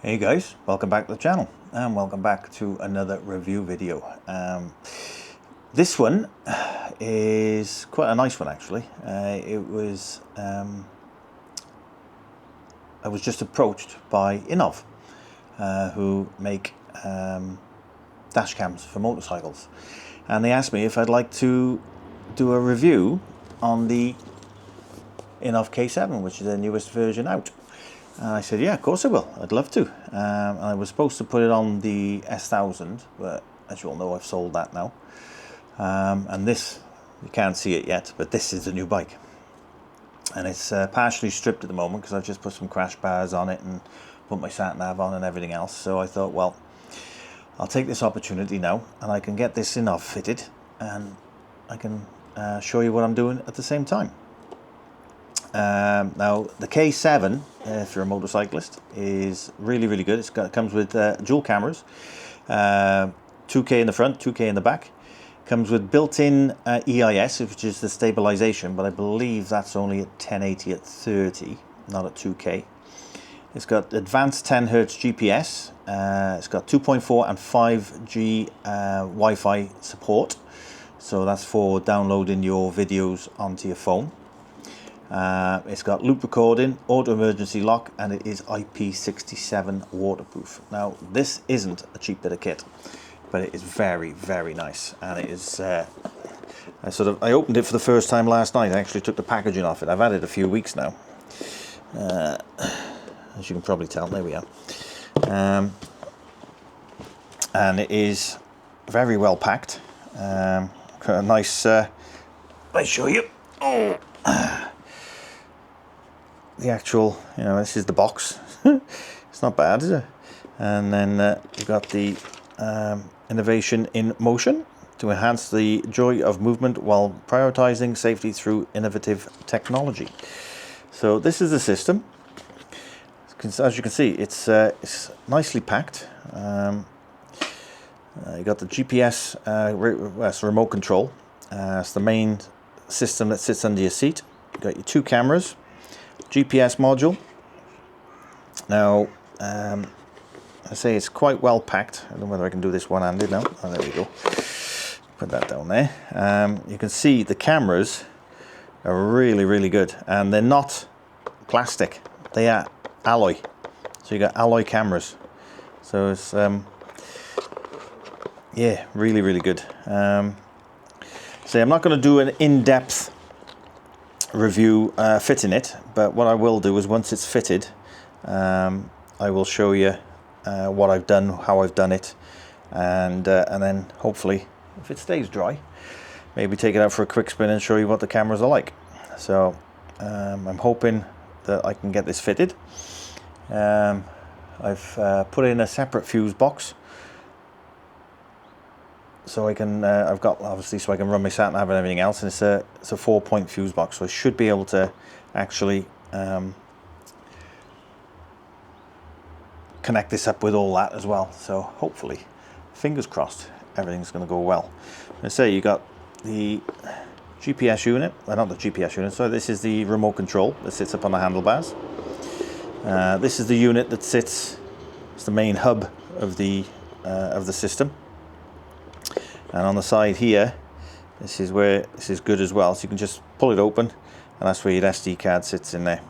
Hey guys, welcome back to the channel and welcome back to another review video. This one is quite a nice one actually. I was just approached by Innovv, who make dash cams for motorcycles, and they asked me if I'd like to do a review on the Innovv K7, which is their newest version out. And I said, yeah, of course I will. I'd love to. I was supposed to put it on the S1000, but as you all know, I've sold that now. And this, you can't see it yet, but this is the new bike. And it's partially stripped at the moment because I've just put some crash bars on it and put my sat nav on and everything else. So I thought, well, I'll take this opportunity now and I can get this Innovv fitted and I can show you what I'm doing at the same time. Now the K7, if you're a motorcyclist, is really good. It comes with dual cameras, 2K in the front, 2K in the back. Comes with built-in EIS, which is the stabilization, but I believe that's only at 1080 at 30, not at 2K. It's got advanced 10 Hz GPS. It's got 2.4 and 5G Wi-Fi support, so that's for downloading your videos onto your phone. It's got loop recording, auto emergency lock, and it is IP67 waterproof. Now this isn't a cheap bit of kit, but it is very nice, and it is I opened it for the first time last night. I actually took the packaging off it. I've had it a few weeks now, as you can probably tell. There we are. And it is very well packed. Got a nice I'll show you. The actual, this is the box. It's not bad, is it? And then you've got the innovation in motion to enhance the joy of movement while prioritizing safety through innovative technology. So this is the system. As you can see, it's nicely packed. You got the GPS, that's remote control. It's the main system that sits under your seat. You've got your two cameras. GPS module. Now, I say it's quite well packed. I don't know whether I can do this one-handed now. Oh, there we go. Put that down there. You can see the cameras are really good, and they're not plastic. They are alloy. So you got alloy cameras. So it's yeah, really good. So I'm not going to do an in-depth review fitting it, but what I will do is once it's fitted, I will show you what I've done, how I've done it, and then hopefully, if it stays dry, maybe take it out for a quick spin and show you what the cameras are like. So I'm hoping that I can get this fitted. I've put in a separate fuse box, so I can I've got obviously so I can run my sat nav and everything else, and it's a 4-point fuse box, so I should be able to actually connect this up with all that as well. So hopefully, fingers crossed, everything's going to go well. I say you got the GPS unit, well, not the GPS unit, so this is the remote control that sits up on the handlebars. This is the unit that sits, it's the main hub of the system. And on the side here, this is where this is good as well. So you can just pull it open, and that's where your SD card sits in there.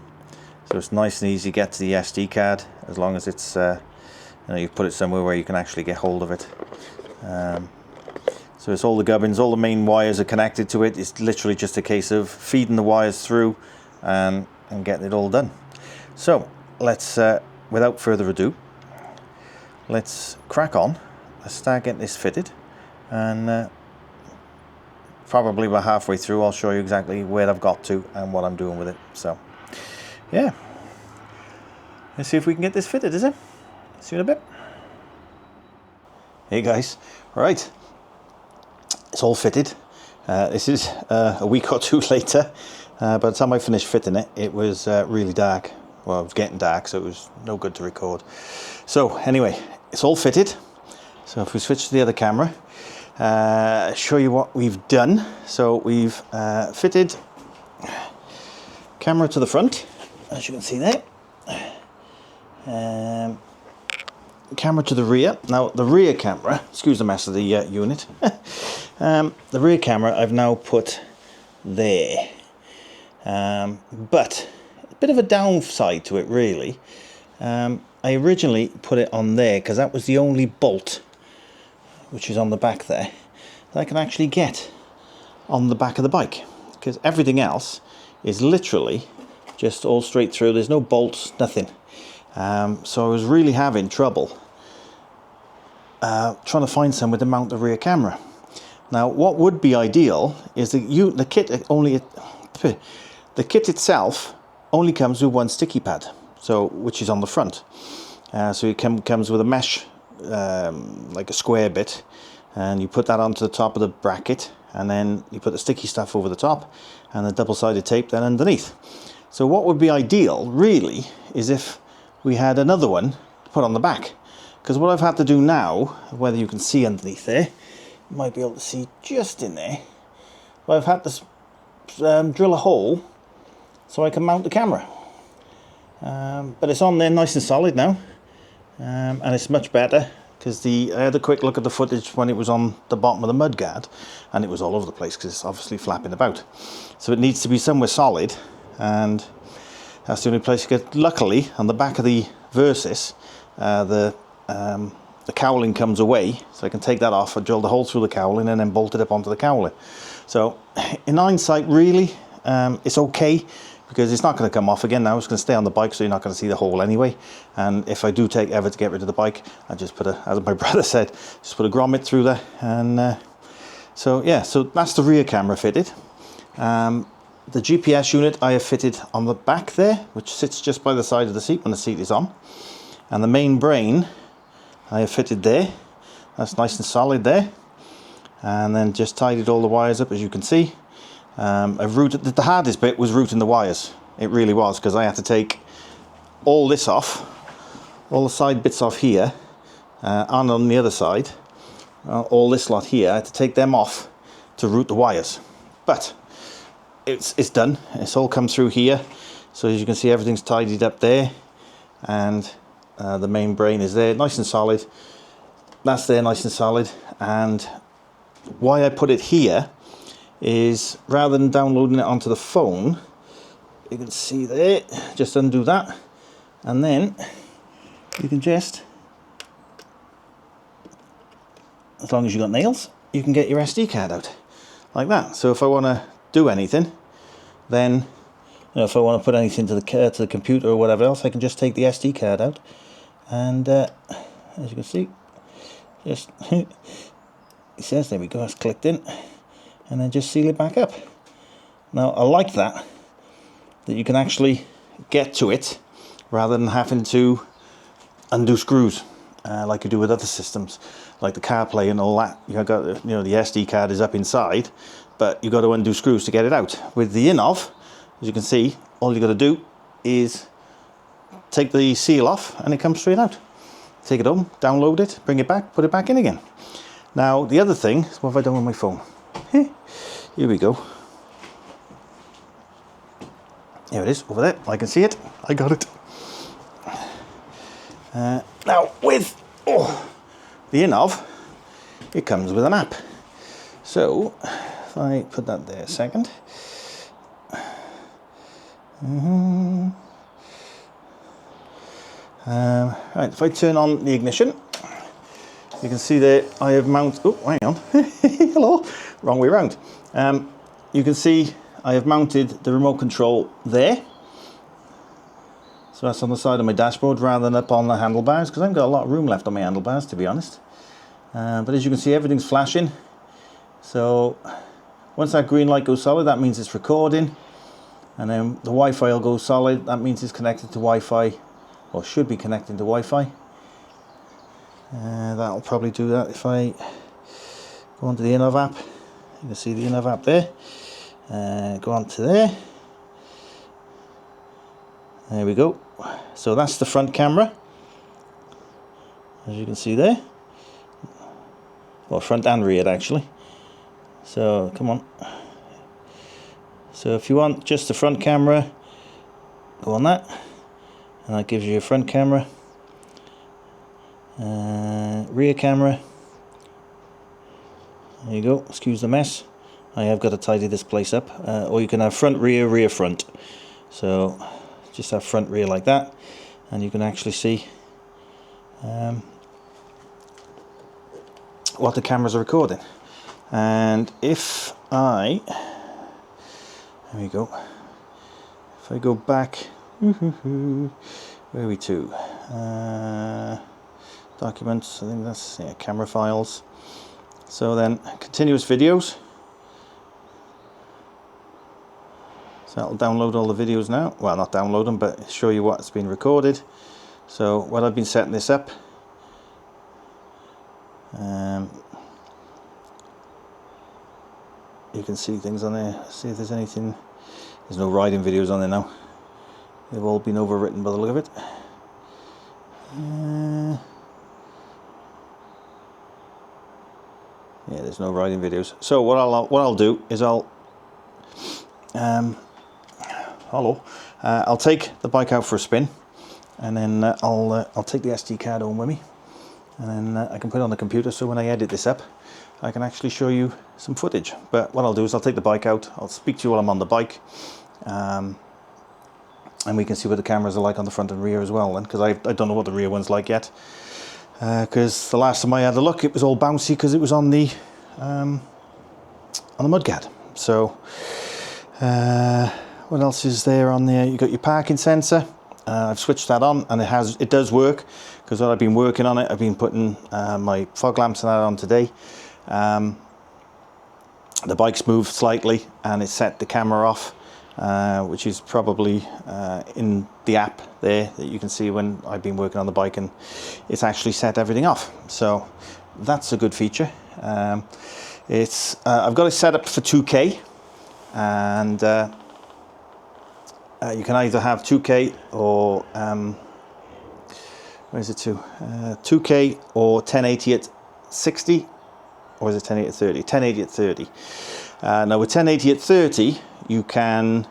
So it's nice and easy to get to the SD card, as long as it's you put it somewhere where you can actually get hold of it. So it's all the gubbins, all the main wires are connected to it. It's literally just a case of feeding the wires through and getting it all done. So let's, without further ado, let's crack on. Let's start getting this fitted. And probably about halfway through I'll show you exactly where I've got to and what I'm doing with it. So yeah, let's see if we can get this fitted, is it? See you in a bit. Hey guys, right, it's all fitted. This is a week or two later. By the time I finished fitting it, it was really dark. Well, it was getting dark, so it was no good to record. So anyway, it's all fitted. So if we switch to the other camera, show you what we've done. So we've fitted camera to the front, as you can see there. camera to the rear. Now the rear camera, excuse the mess of the unit, the rear camera I've now put there, but a bit of a downside to it really. I originally put it on there because that was the only bolt, which is on the back there, that I can actually get on the back of the bike, because everything else is literally just all straight through. There's no bolts, nothing. So I was really having trouble trying to find somewhere to mount the rear camera. Now what would be ideal is the kit itself only comes with one sticky pad, so which is on the front. So it comes with a mesh, like a square bit, and you put that onto the top of the bracket, and then you put the sticky stuff over the top and the double-sided tape then underneath. So what would be ideal really is if we had another one to put on the back, because what I've had to do now, whether you can see underneath there, you might be able to see just in there, but I've had to drill a hole so I can mount the camera. But it's on there nice and solid now, and it's much better, because I had a quick look at the footage when it was on the bottom of the mudguard, and it was all over the place because it's obviously flapping about. So it needs to be somewhere solid, and that's the only place you get. Luckily, on the back of the Versys, the cowling comes away, so I can take that off. I drilled a hole through the cowling and then bolted up onto the cowling. So in hindsight, really, it's okay, because it's not going to come off again now. It's going to stay on the bike, so you're not going to see the hole anyway. And if I do take ever to get rid of the bike, I just put as my brother said, just put a grommet through there. And so yeah, so that's the rear camera fitted. The GPS unit I have fitted on the back there, which sits just by the side of the seat when the seat is on. And the main brain I have fitted there. That's nice and solid there. And then just tidied all the wires up, as you can see. I've routed, the hardest bit was routing the wires. It really was, because I had to take all this off, all the side bits off here, and on the other side, all this lot here, I had to take them off to route the wires. But it's done. It's all come through here. So as you can see, everything's tidied up there, and the main brain is there, nice and solid. That's there, nice and solid. And why I put it here is, rather than downloading it onto the phone, you can see there, just undo that, and then you can just, as long as you got nails, you can get your SD card out like that. So if I want to do anything, then, you know, if I want to put anything to the computer or whatever else, I can just take the SD card out, and as you can see, just it says, there we go, it's clicked in, and then just seal it back up. Now I like that you can actually get to it rather than having to undo screws like you do with other systems like the CarPlay and all that. You got, you know, the SD card is up inside, but you got to undo screws to get it out. With the Innovv, as you can see, all you got to do is take the seal off and it comes straight out. Take it home, download it, bring it back, put it back in again. Now the other thing is, what have I done with my phone? Here we go. Here it is, over there. I can see it. I got it. Now with the Innovv, it comes with an app. So if I put that there a second. Right, if I turn on the ignition, you can see that I have mounted, oh, hang on, hello, wrong way around. You can see I have mounted the remote control there. So that's on the side of my dashboard rather than up on the handlebars, because I haven't got a lot of room left on my handlebars, to be honest. But as you can see, everything's flashing. So once that green light goes solid, that means it's recording. And then the Wi-Fi will go solid, that means it's connected to Wi-Fi, or should be connecting to Wi-Fi. That'll probably do that if I go onto the Innovv app. You can see the Innovv app there. Go on to there. There we go. So that's the front camera, as you can see there. Well, front and rear actually. So come on. So if you want just the front camera, go on that, and that gives you your front camera. Rear camera. There you go, excuse the mess. I have got to tidy this place up. Or you can have front, rear, rear, front. So just have front, rear like that, and you can actually see what the cameras are recording. And if there we go. If I go back, where are we to? Documents, I think that's, yeah, camera files. So then continuous videos. So that'll download all the videos now. Well, not download them, but show you what's been recorded. So while I've been setting this up, you can see things on there. See if there's anything. There's no riding videos on there now. They've all been overwritten by the look of it. Yeah, there's no riding videos. So what I'll do is I'll take the bike out for a spin, and then I'll take the SD card home with me, and then I can put it on the computer, so when I edit this up I can actually show you some footage. But what I'll do is I'll take the bike out, I'll speak to you while I'm on the bike, and we can see what the cameras are like on the front and rear as well, because I don't know what the rear one's like yet, because the last time I had a look it was all bouncy because it was on the mudguard. So what else is there on there? You got your parking sensor. I've switched that on, and it does work, because while I've been working on it, I've been putting my fog lamps and that on today. The bike's moved slightly and it set the camera off, which is probably in the app there that you can see when I've been working on the bike, and it's actually set everything off. So that's a good feature. I've got it set up for 2K, and you can either have 2K or where is it to? 2K or 1080 at 60, or is it 1080 at 30? 1080 at 30. Now with 1080 at 30, you can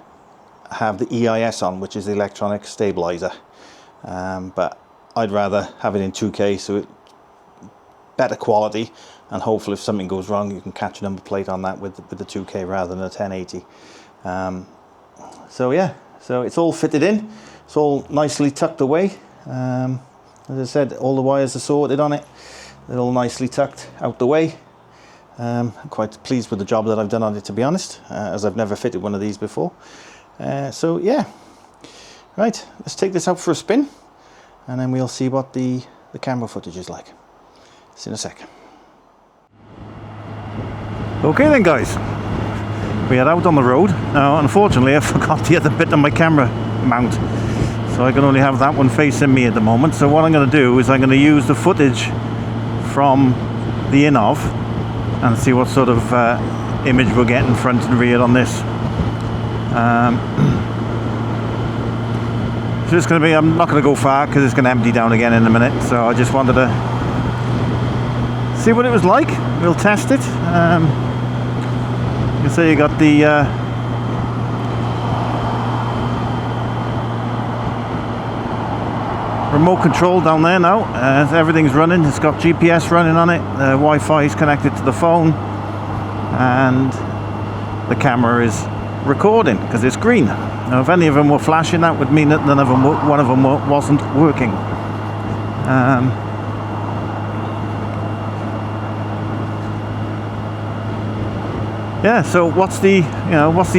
have the EIS on, which is the electronic stabilizer. But I'd rather have it in 2K, so it's better quality, and hopefully if something goes wrong, you can catch a number plate on that with the 2K rather than a 1080. So yeah, so it's all fitted in. It's all nicely tucked away. As I said, all the wires are sorted on it. They're all nicely tucked out the way. I'm quite pleased with the job that I've done on it, to be honest, as I've never fitted one of these before. So yeah, right, let's take this out for a spin, and then we'll see what the camera footage is like. See you in a sec. Okay then guys, we are out on the road. Now unfortunately I forgot the other bit of my camera mount, so I can only have that one facing me at the moment. So what I'm going to do is I'm going to use the footage from the Innovv and see what sort of image we're getting front and rear on this. So it's going to be, I'm not going to go far because it's going to empty down again in a minute, so I just wanted to see what it was like. We'll test it. You can see you got the remote control down there now. Everything's running. It's got GPS running on it. The Wi-Fi is connected to the phone, and the camera is recording because it's green. Now, if any of them were flashing, that would mean that one of them wasn't working. Yeah. So what's the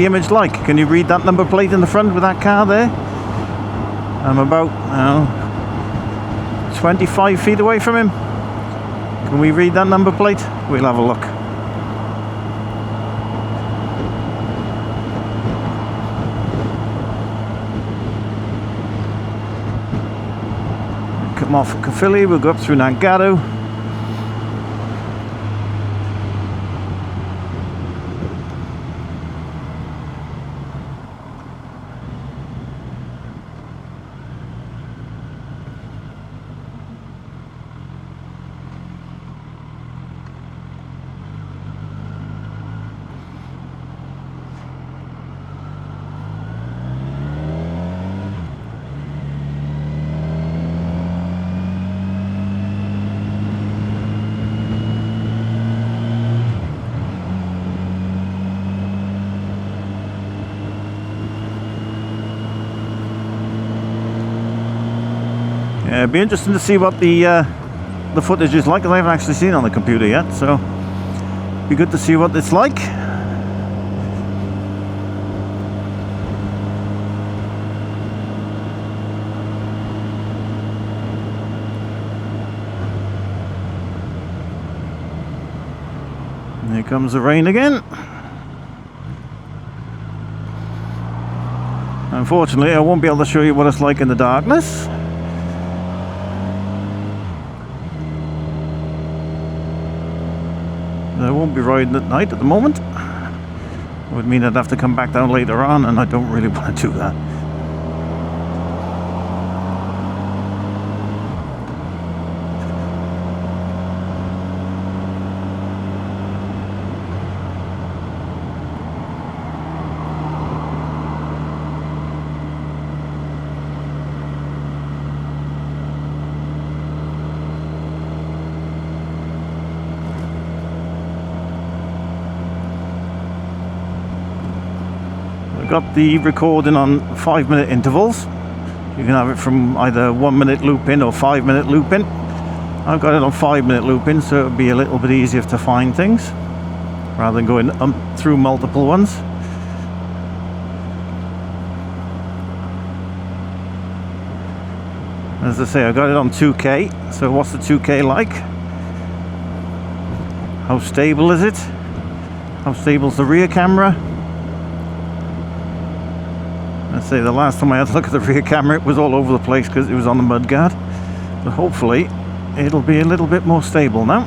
image like? Can you read that number plate in the front with that car there? I'm about 25 feet away from him. Can we read that number plate? We'll have a look. Come off at Caerphilly, we'll go up through Nantgarw. Yeah, it'd be interesting to see what the footage is like, because I haven't actually seen it on the computer yet, so it'd be good to see what it's like. Here comes the rain again. Unfortunately, I won't be able to show you what it's like in the darkness. I won't be riding at night at the moment. It would mean I'd have to come back down later on, and I don't really want to do that. I've got the recording on 5-minute intervals. You can have it from either 1-minute loop in or 5-minute loop in. I've got it on 5-minute loop in, so it'll be a little bit easier to find things rather than going through multiple ones. As I say, I got it on 2K, so what's the 2K like? How stable is it? How stable is the rear camera? I'd say the last time I had a look at the rear camera, it was all over the place because it was on the mudguard. But hopefully it'll be a little bit more stable now.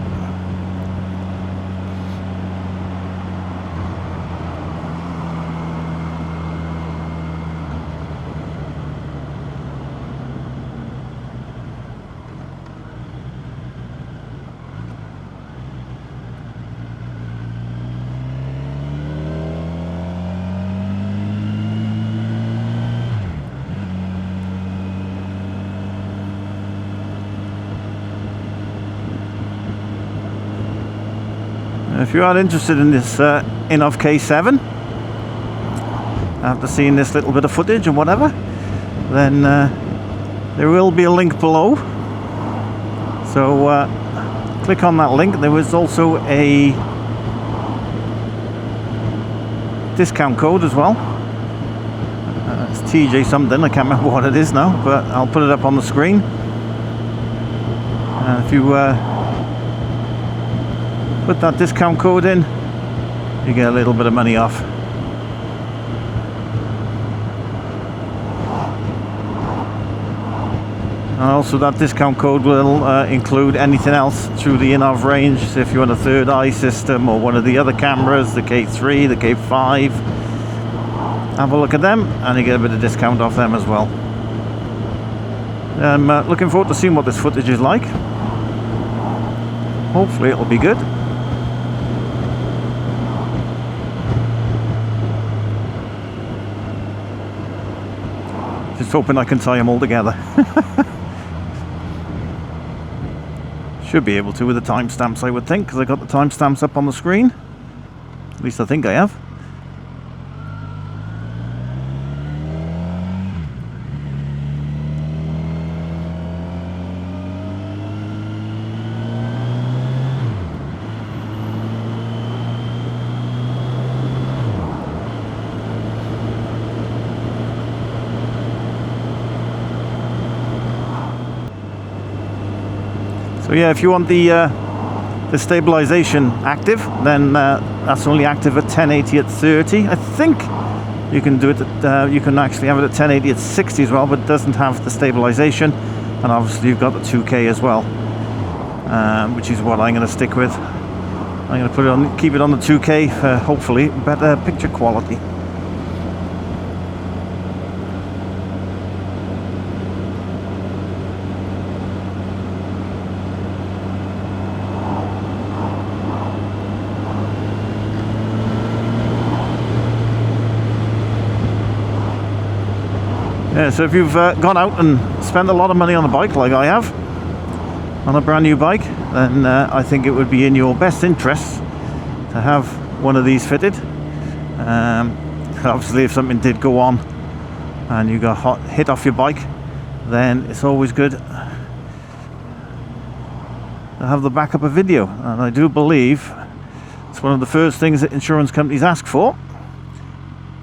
If you are interested in this Innovv K7, after seeing this little bit of footage and whatever, then there will be a link below. So click on that link. There was also a discount code as well. It's TJ something, I can't remember what it is now, but I'll put it up on the screen. If you put that discount code in, you get a little bit of money off. And also that discount code will include anything else through the Innovv range. So if you want a third eye system or one of the other cameras, the K3, the K5, have a look at them and you get a bit of discount off them as well. I'm looking forward to seeing what this footage is like. Hopefully it'll be good. Just hoping I can tie them all together. Should be able to with the timestamps, I would think, because I got the timestamps up on the screen. At least I think I have. So yeah, if you want the stabilization active, then that's only active at 1080 at 30. I think you can do it at, you can actually have it at 1080 at 60 as well, but it doesn't have the stabilization. And obviously you've got the 2K as well, which is what I'm going to stick with. I'm going to put it on, keep it on the 2K for hopefully better picture quality. Yeah, so if you've gone out and spent a lot of money on a bike like I have, on a brand new bike, then I think it would be in your best interest to have one of these fitted. Obviously if something did go on and you got hit off your bike, then it's always good to have the backup of video, and I do believe it's one of the first things that insurance companies ask for,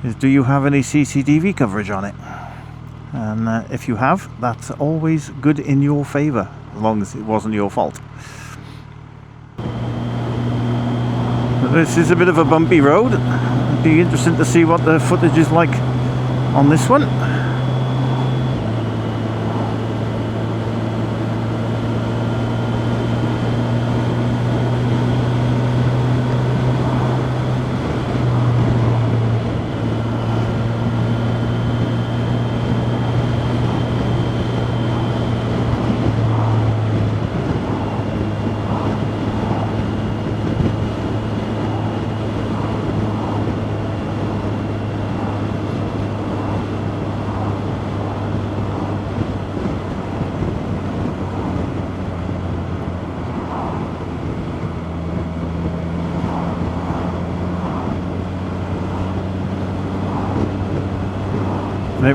is do you have any CCTV coverage on it? And if you have, that's always good in your favour, as long as it wasn't your fault. This is a bit of a bumpy road. It'd be interesting to see what the footage is like on this one.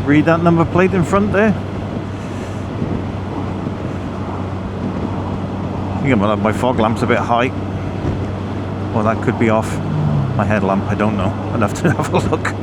Read that number plate in front there. I think my fog lamp's a bit high. Well, that could be off. My headlamp, I don't know. I'd have to have a look.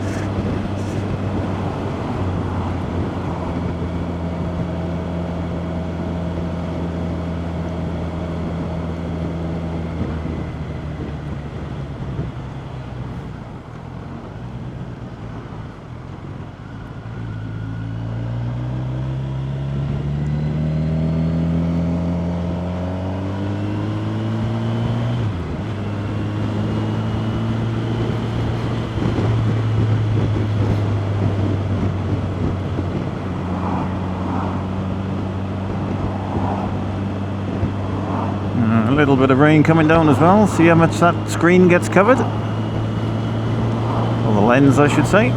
A little bit of rain coming down as well. See how much that screen gets covered? Or the lens, I should say.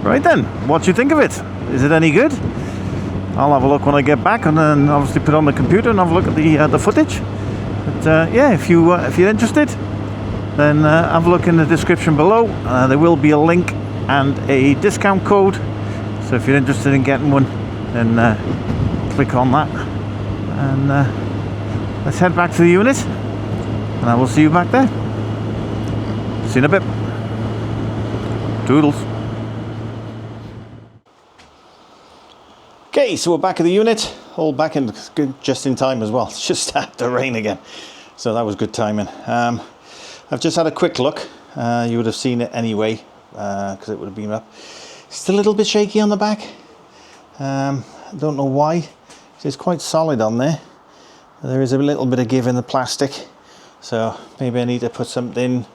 Right then, what do you think of it? Is it any good? I'll have a look when I get back, and then obviously put it on the computer and have a look at the footage. But yeah, if you're interested, then have a look in the description below. There will be a link and a discount code. So if you're interested in getting one, then click on that. And let's head back to the unit, and I will see you back there. See you in a bit. Toodles. Okay, so we're back at the unit, all back in just in time as well. It's just started to rain again, so that was good timing. I've just had a quick look. You would have seen it anyway, because it would have been up. It's a little bit shaky on the back. I don't know why. It's quite solid on there. There is a little bit of give in the plastic, so maybe I need to put something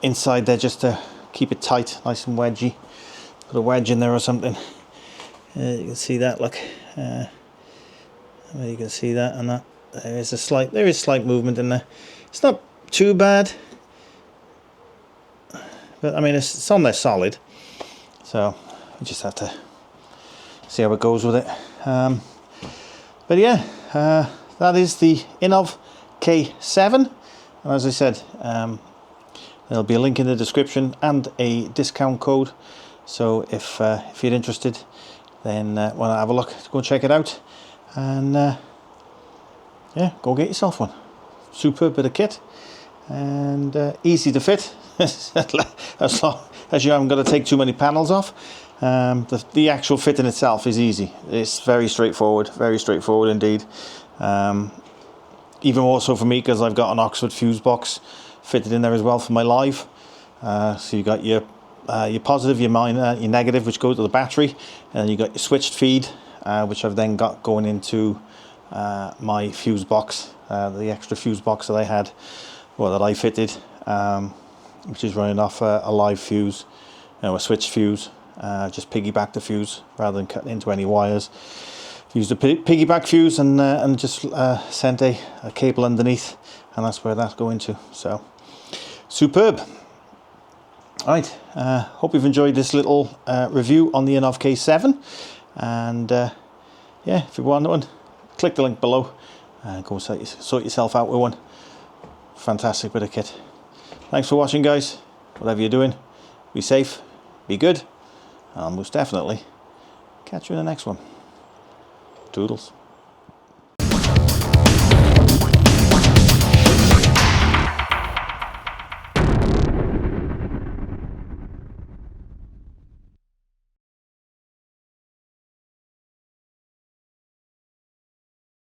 inside there just to keep it tight, nice and wedgy. Put a wedge in there or something. You can see that, look. You can see that and that. There is slight movement in there. It's not too bad, but I mean it's on there solid. So we just have to see how it goes with it. But yeah, that is the Innovv K7, and as I said, there'll be a link in the description and a discount code. So if you're interested, then want to have a look, go check it out, and yeah, go get yourself one. Superb bit of kit, and easy to fit, as long as you haven't got to take too many panels off. The actual fitting itself is easy. It's very straightforward indeed. Even more so for me, because I've got an Oxford fuse box fitted in there as well for my live. So you got your positive, your minor, your negative, which goes to the battery, and you got your switched feed, which I've then got going into my fuse box, the extra fuse box that I had, well, that I fitted, which is running off a live fuse, a switch fuse. Just piggyback the fuse rather than cutting into any wires. Used a piggyback fuse and just sent a cable underneath, and that's where that's going to. So superb. Alright, hope you've enjoyed this little review on the Innovv K7, and yeah, if you want one, click the link below and go sort yourself out with one. Fantastic bit of kit. Thanks for watching, guys. Whatever you're doing, be safe, be good, and I'll most definitely catch you in the next one. Toodles.